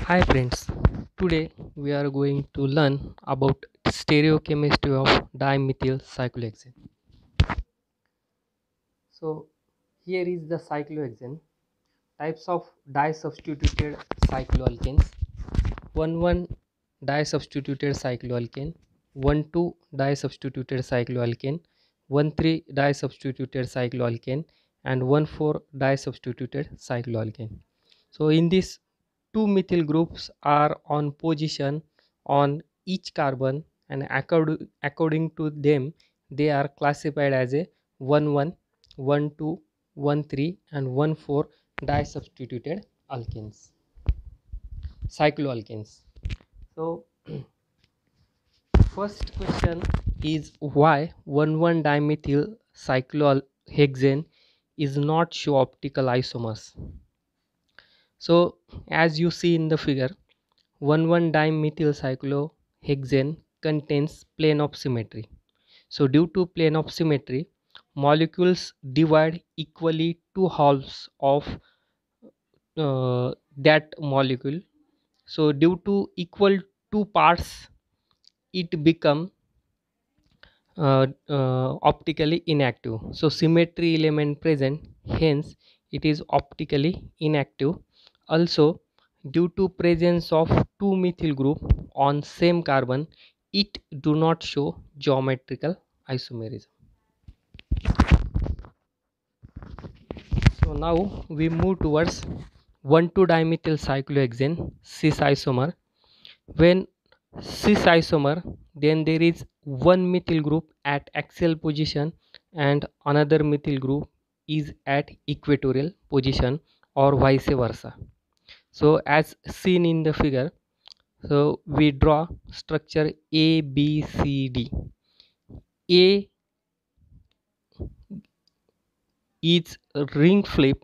Hi friends, today we are going to learn about stereochemistry of dimethyl cyclohexane. So here is the cyclohexane, types of disubstituted cycloalkanes, 1,1 disubstituted cycloalkane, 1,2 disubstituted cycloalkane, 1,3 disubstituted cycloalkane and 1,4 disubstituted cycloalkane. So in this, two methyl groups are on position on each carbon, and according to them they are classified as a 1,1, 1,2, 1,3 and 1,4 disubstituted alkanes, cycloalkanes. So first question is, why 1,1 dimethyl cyclohexane is not show optical isomers? So as you see in the figure, 1,1 dimethyl cyclohexane contains plane of symmetry. So due to plane of symmetry, molecules divide equally two halves of that molecule. So due to equal two parts, it become optically inactive. So symmetry element present, hence it is optically inactive. Also, due to presence of two methyl group on same carbon, it do not show geometrical isomerism. So now we move towards 1,2 dimethyl cyclohexane cis isomer. When cis isomer, then there is one methyl group at axial position and another methyl group is at equatorial position, or vice versa. So as seen in the figure, so we draw structure A B C D. A is ring flip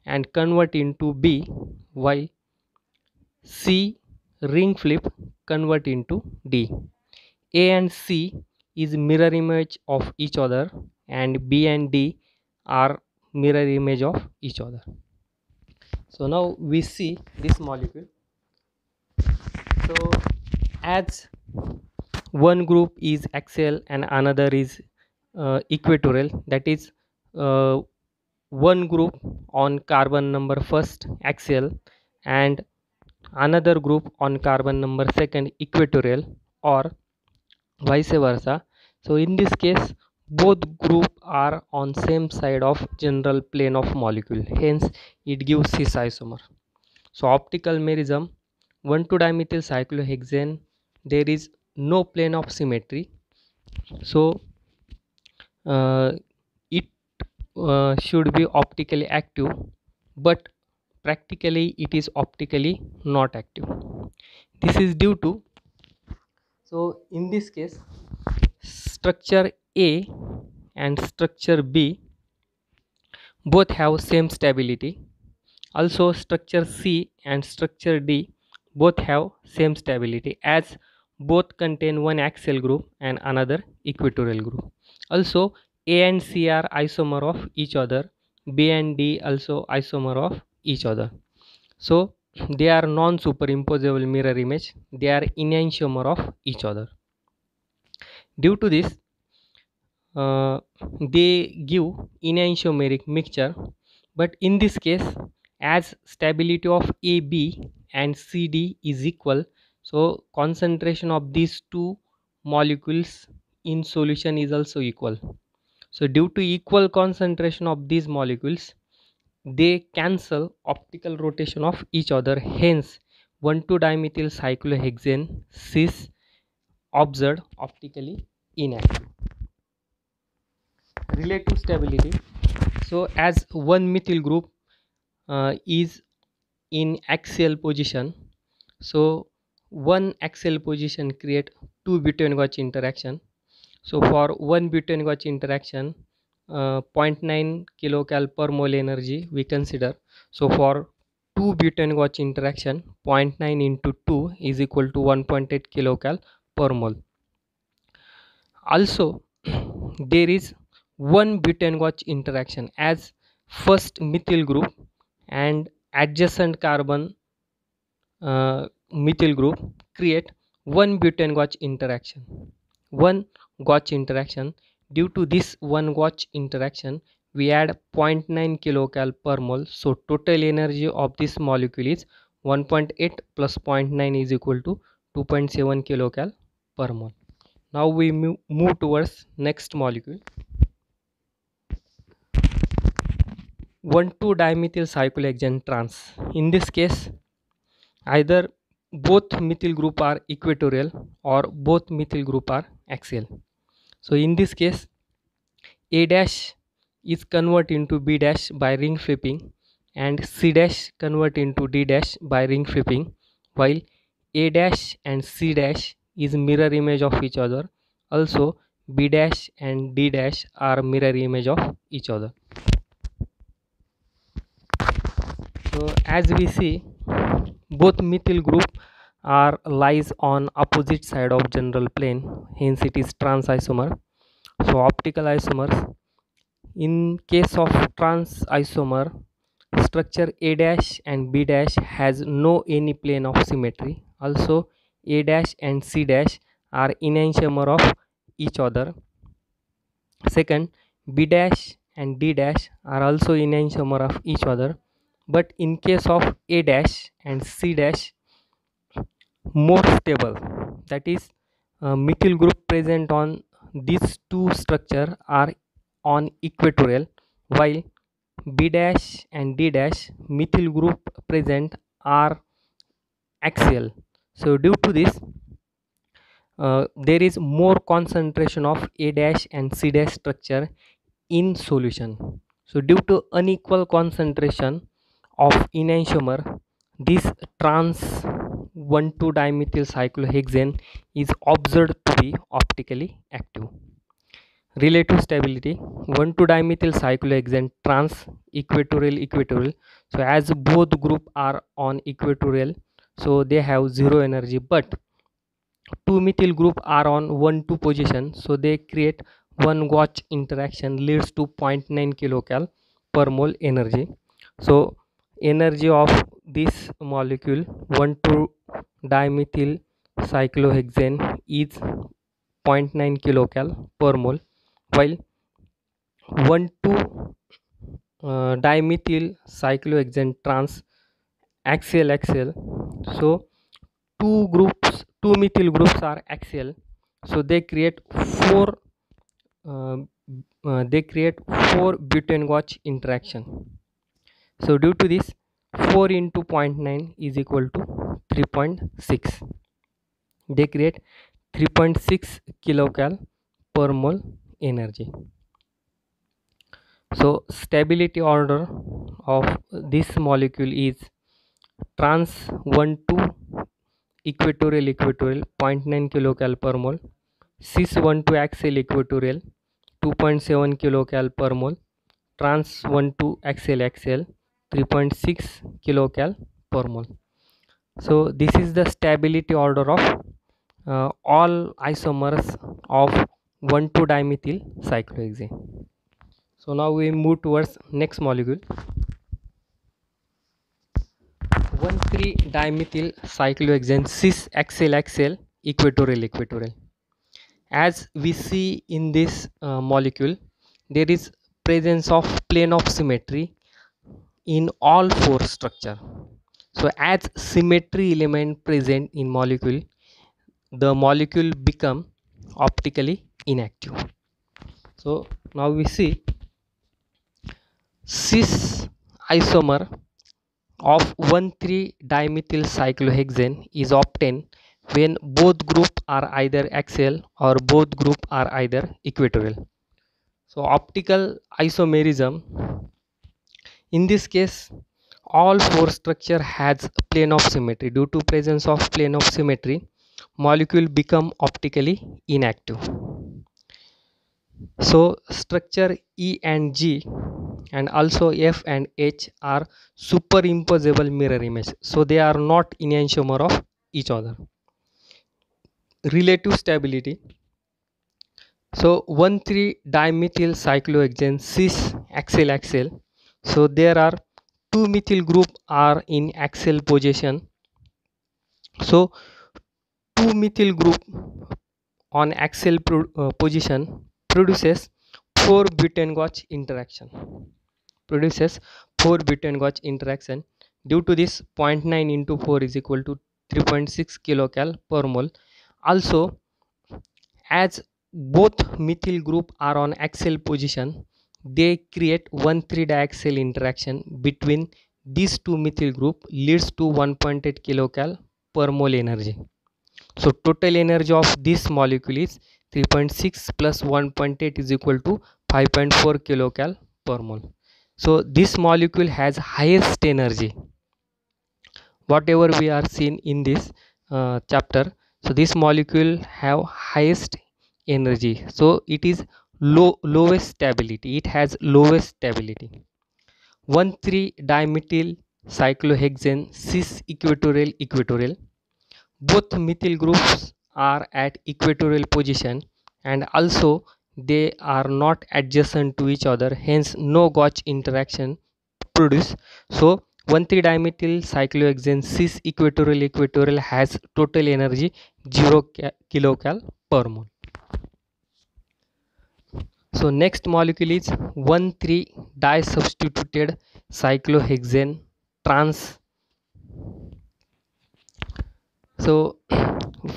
and convert into B, while C ring flip convert into D. A and C is mirror image of each other, and B and D are mirror image of each other. So now we see this molecule. So as one group is axial and another is equatorial, that is uh, one group on carbon number first axial and another group on carbon number second equatorial, or vice versa. So in this case, both group are on same side of general plane of molecule, hence it gives cis isomer. So optical merism, 1,2 dimethyl cyclohexane, there is no plane of symmetry, so uh, it should be optically active, but practically it is optically not active. This is due to, so in this case, structure A and structure B both have same stability. Also structure C and structure D both have same stability, as both contain one axial group and another equatorial group. Also A and C are isomer of each other, B and D also isomer of each other. So they are non-superimposable mirror image, they are enantiomer of each other. Due to this, uh, they give enantiomeric mixture, but in this case, as stability of AB and CD is equal, so concentration of these two molecules in solution is also equal. So due to equal concentration of these molecules, they cancel optical rotation of each other, hence 1,2 dimethyl cyclohexane cis observed optically inactive. Relative stability, so as one methyl group is in axial position, so one axial position create two butane-Gauge interaction. So for one butane-Gauge interaction, 0.9 kilocal per mole energy we consider. So for two butane-Gauge interaction, 0.9 into 2 is equal to 1.8 kilocal per mole. Also there is one butane-Gauge interaction, as first methyl group and adjacent carbon methyl group create one butane Gauge interaction. One Gauge interaction. Due to this one Gauge interaction, we add 0.9 kilocal per mole. So total energy of this molecule is 1.8 plus zero point 0.9 is equal to 2.7 kilocal per mole. Now we move towards next molecule, 1,2-dimethyl cyclohexane trans. In this case, either both methyl group are equatorial or both methyl group are axial. So in this case, A dash is convert into B dash by ring flipping and C dash convert into D dash by ring flipping, while A dash and C dash is mirror image of each other. Also B dash and D dash are mirror image of each other. So as we see, both methyl group are lies on opposite side of general plane, hence it is trans isomer. So optical isomers, in case of trans isomer, structure A dash and B dash has no any plane of symmetry. Also A dash and C dash are enantiomer of each other. Second, B dash and D dash are also enantiomer of each other, but in case of A dash and C dash, more stable, that is methyl group present on these two structure are on equatorial, while B dash and D dash methyl group present are axial. So due to this, there is more concentration of A dash and C dash structure in solution. So due to unequal concentration of enantiomer, this trans 1,2-dimethyl cyclohexane is observed to be optically active. Relative stability, 1,2-dimethyl cyclohexane trans equatorial. So as both group are on equatorial, so they have zero energy, but two methyl group are on 1,2 position, so they create one Gauge interaction leads to 0.9 kilocal per mole energy. So energy of this molecule 1,2-dimethyl cyclohexane is 0.9 kilocal per mole, while 1,2-dimethyl cyclohexane trans axial. So two methyl groups are axial, so they create four butane Gauge interaction. So due to this, 4 into 0.9 is equal to 3.6. They create 3.6 kilocal per mole energy. So stability order of this molecule is trans 1,2 equatorial 0.9 kilocal per mole, cis 1,2 axial equatorial 2.7 kilocal per mole, trans 1,2 axial 3.6 kilocal per mole. So this is the stability order of all isomers of 1,2-dimethyl cyclohexane. So now we move towards next molecule, 1,3-dimethyl cyclohexane cis axial equatorial. As we see in this molecule, there is presence of plane of symmetry in all four structure. So as symmetry element present in molecule, the molecule become optically inactive. So now we see cis isomer of 1,3-dimethyl cyclohexane is obtained when both group are either axial or both group are either equatorial. So optical isomerism, in this case all four structure has plane of symmetry. Due to presence of plane of symmetry, molecule become optically inactive. So structure E and G and also F and H are superimposable mirror image, so they are not enantiomer of each other. Relative stability, so 1,3-dimethyl cyclohexane cis axial, so there are two methyl group are in axial position, So 2 methyl group on axial position produces 4 butane-Gauch interaction. Produces 4 butane-Gauch interaction. Due to this, 0.9 into 4 is equal to 3.6 kilocal per mole. Also, as both methyl group are on axial position, they create 1,3-diaxial interaction between these two methyl group leads to 1.8 kilocal per mole energy. So total energy of this molecule is 3.6 plus 1.8 is equal to 5.4 kilocal per mole. So this molecule has highest energy, whatever we are seen in this chapter. So this molecule have highest energy, so it is lowest stability, it has lowest stability. 1,3 dimethyl cyclohexane cis equatorial equatorial. Both methyl groups are at equatorial position and also they are not adjacent to each other, hence no Gauch interaction produced. So 1,3-dimethyl cyclohexane cis equatorial equatorial has total energy 0 kilocal per mole. So next molecule is 1,3-disubstituted cyclohexane trans. So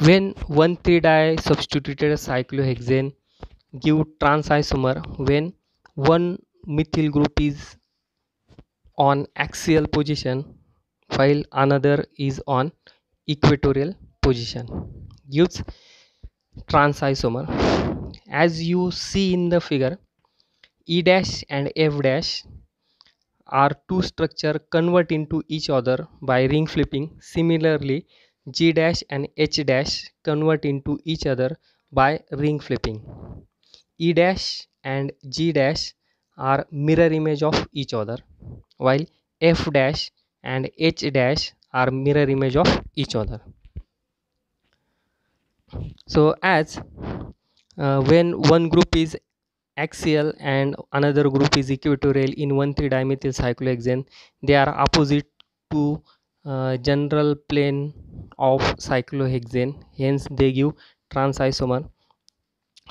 when 1,3-disubstituted cyclohexane give trans isomer when one methyl group is on axial position while another is on equatorial position, gives trans isomer. As you see in the figure, E dash and F dash are two structure convert into each other by ring flipping. Similarly, G dash and H dash convert into each other by ring flipping. E dash and G dash are mirror image of each other, while F dash and H dash are mirror image of each other. So as when one group is axial and another group is equatorial in 1,3-dimethyl cyclohexane, they are opposite to general plane of cyclohexane, hence they give trans isomer.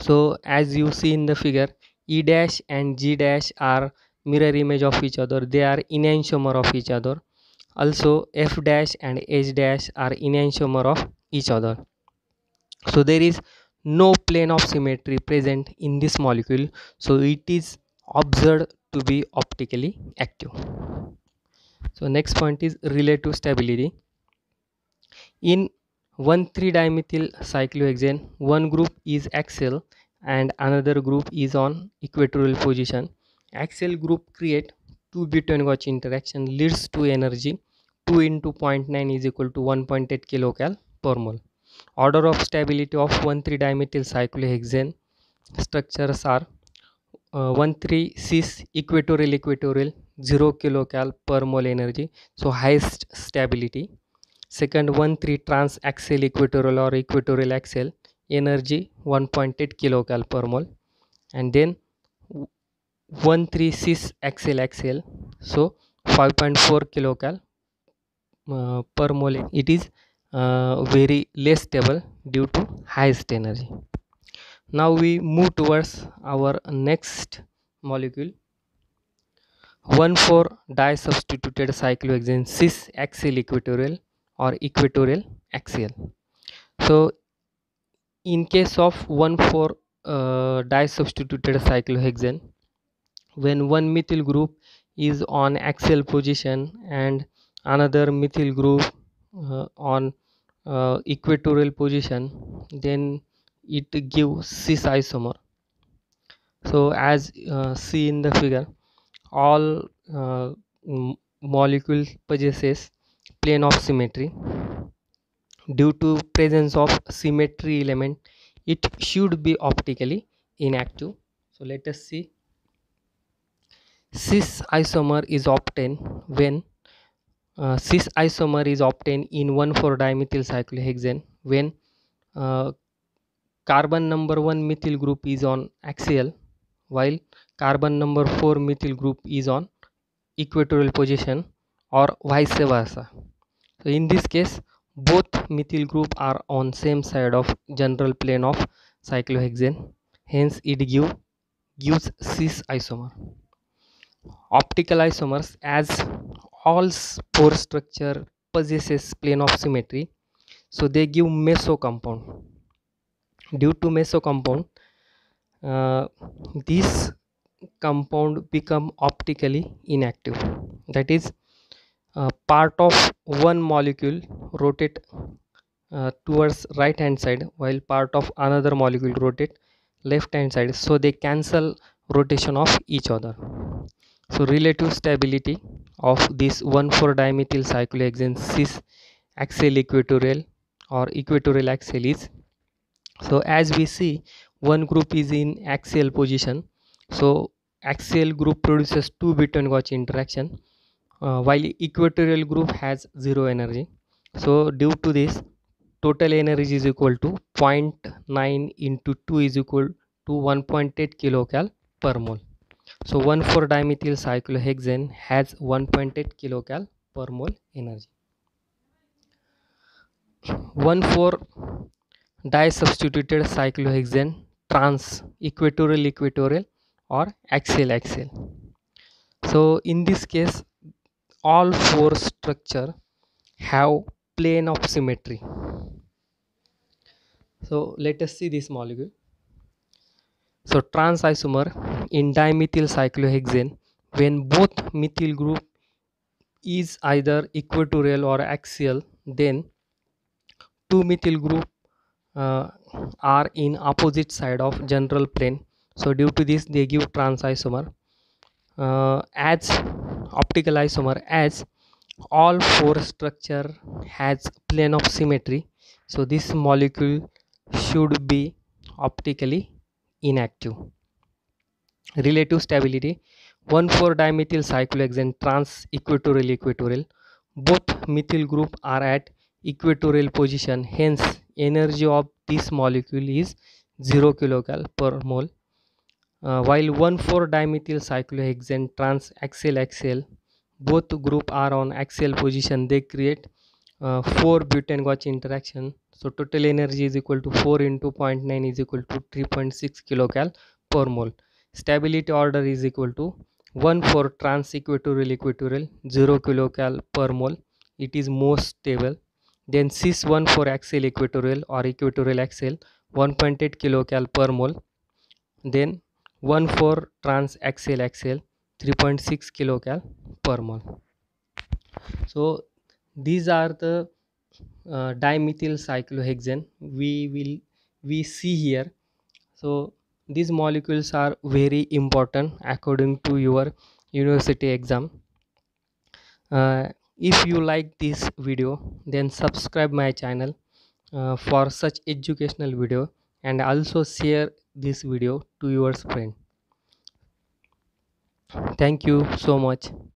So as you see in the figure, E dash and G dash are mirror image of each other, they are enantiomer of each other. Also F dash and H dash are enantiomer of each other. So there is no plane of symmetry present in this molecule, so it is observed to be optically active. So next point is relative stability. In 1,3-dimethyl cyclohexane, one group is axial and another group is on equatorial position. Axial group create 2 butane-Gauch interaction leads to energy 2 into 0.9 is equal to 1.8 kilocal per mole. Order of stability of 1,3-dimethyl cyclohexane structures are 1,3 cis equatorial equatorial 0 kilocal per mole energy, so highest stability. Second 1,3 trans axial equatorial or equatorial axial energy 1.8 kilocal per mole, and then 1,3 cis axial axial, so 5.4 kilocal per mole. It is very less stable due to highest energy. Now we move towards our next molecule, 1,4-disubstituted cyclohexane cis axial equatorial or equatorial axial. So in case of 1,4-disubstituted cyclohexane, when one methyl group is on axial position and another methyl group on equatorial position, then it gives cis isomer. So as see in the figure, all molecules possesses plane of symmetry. Due to presence of symmetry element, it should be optically inactive. So let us see. Cis isomer is obtained when cis isomer is obtained in 1,4-dimethyl cyclohexane when uh, carbon number 1 methyl group is on axial while carbon number 4 methyl group is on equatorial position or vice versa. So in this case both methyl group are on same side of general plane of cyclohexane, hence it gives cis isomer. Optical isomers, as all pore structure possesses plane of symmetry, so they give meso compound. Due to meso compound, this compound become optically inactive. That is, part of one molecule rotate towards right hand side while part of another molecule rotate left hand side, so they cancel rotation of each other. So relative stability of this 1,4 dimethyl cyclohexane cis axial equatorial or equatorial axial is, so as we see, one group is in axial position, so axial group produces two Butein-Gauch interaction, while equatorial group has zero energy. So due to this, total energy is equal to 0.9 into 2 is equal to 1.8 kilocal per mole. So 1,4 dimethyl cyclohexane has 1.8 kilocal per mole energy. 1,4 disubstituted cyclohexane trans equatorial or axial. So in this case, all four structure have plane of symmetry. So let us see this molecule. So trans isomer in dimethyl cyclohexane, when both methyl group is either equatorial or axial, then two methyl group uh, are in opposite side of general plane. So due to this, they give trans isomer. As optical isomer, as all four structure has plane of symmetry, so this molecule should be optically inactive. Relative stability, 1,4 dimethyl cyclohexane trans equatorial, both methyl group are at equatorial position, hence energy of this molecule is 0 kilocal per mole. While 1,4 dimethyl cyclohexane trans axial, both group are on axial position, they create 4 Butein-Gauch interaction. So total energy is equal to 4 into 0.9 is equal to 3.6 kilocal per mole. Stability order is equal to 1 for trans equatorial 0 kilocal per mole, it is most stable. Then cis 1 for axial equatorial or equatorial axial 1.8 kilocal per mole. Then 1 for trans axial 3.6 kilocal per mole. So these are the dimethyl cyclohexane we see here. So these molecules are very important according to your university exam. If you like this video, then subscribe my channel for such educational video, and also share this video to your friend. Thank you so much.